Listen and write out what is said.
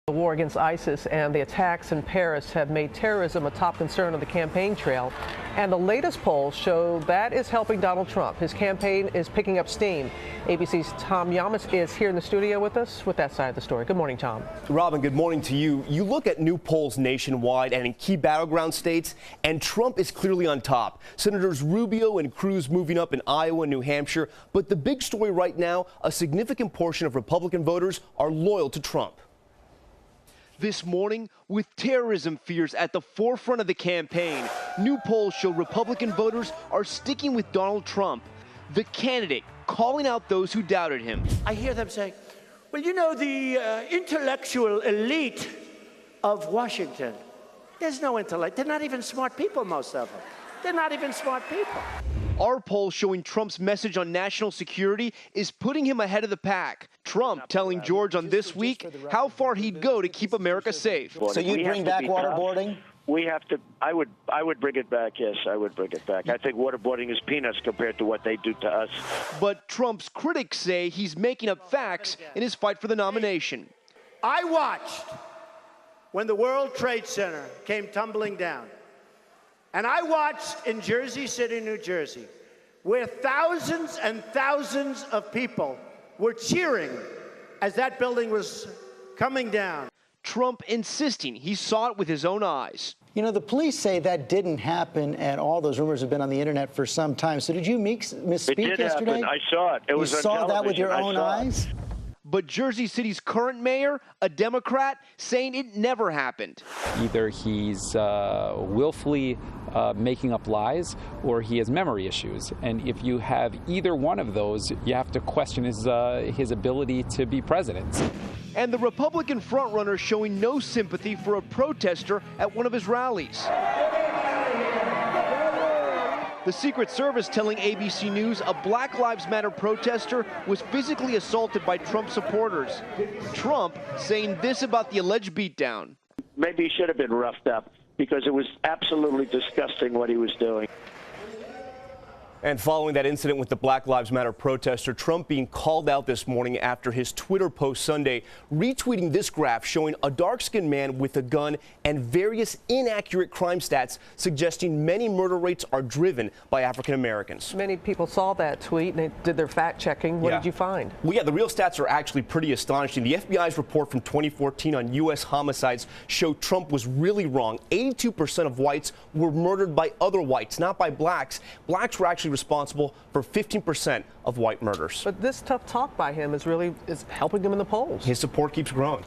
The war against ISIS and the attacks in Paris have made terrorism a top concern on the campaign trail. And the latest polls show that is helping Donald Trump. His campaign is picking up steam. ABC's Tom Llamas is here in the studio with us with that side of the story. Good morning, Tom. Robin, good morning to you. You look at new polls nationwide and in key battleground states, and Trump is clearly on top. Senators Rubio and Cruz moving up in Iowa and New Hampshire. But the big story right now, a significant portion of Republican voters are loyal to Trump. This morning, with terrorism fears at the forefront of the campaign, new polls show Republican voters are sticking with Donald Trump, the candidate calling out those who doubted him. I hear them saying, well, you know, the intellectual elite of Washington, there's no intellect. They're not even smart people, most of them. They're not even smart people. Our poll showing Trump's message on national security is putting him ahead of the pack. Trump telling George on This Week how far he'd go to keep America safe. So you'd bring back waterboarding? We have to. I would bring it back. Yes, I would bring it back. I think waterboarding is peanuts compared to what they do to us. But Trump's critics say he's making up facts in his fight for the nomination. I watched when the World Trade Center came tumbling down. And I watched in Jersey City, New Jersey, where thousands and thousands of people were cheering as that building was coming down. Trump insisting he saw it with his own eyes. You know, the police say that didn't happen, and all those rumors have been on the internet for some time. So did you misspeak it did yesterday? Happen. I saw it. It was you on saw television. that with your own eyes? But Jersey City's current mayor, a Democrat, saying it never happened. Either he's willfully making up lies or he has memory issues. And if you have either one of those, you have to question his ability to be president. And the Republican frontrunner showing no sympathy for a protester at one of his rallies. The Secret Service telling ABC News a Black Lives Matter protester was physically assaulted by Trump supporters. Trump saying this about the alleged beatdown. Maybe he should have been roughed up because it was absolutely disgusting what he was doing. And following that incident with the Black Lives Matter protester, Trump being called out this morning after his Twitter post Sunday, retweeting this graph showing a dark-skinned man with a gun and various inaccurate crime stats suggesting many murder rates are driven by African Americans. Many people saw that tweet and they did their fact checking. What did you find? Well, yeah, the real stats are actually pretty astonishing. The FBI's report from 2014 on U.S. homicides showed Trump was really wrong. 82% of whites were murdered by other whites, not by blacks. Blacks were actually responsible for 15% of white murders. But this tough talk by him is helping him in the polls. His support keeps growing.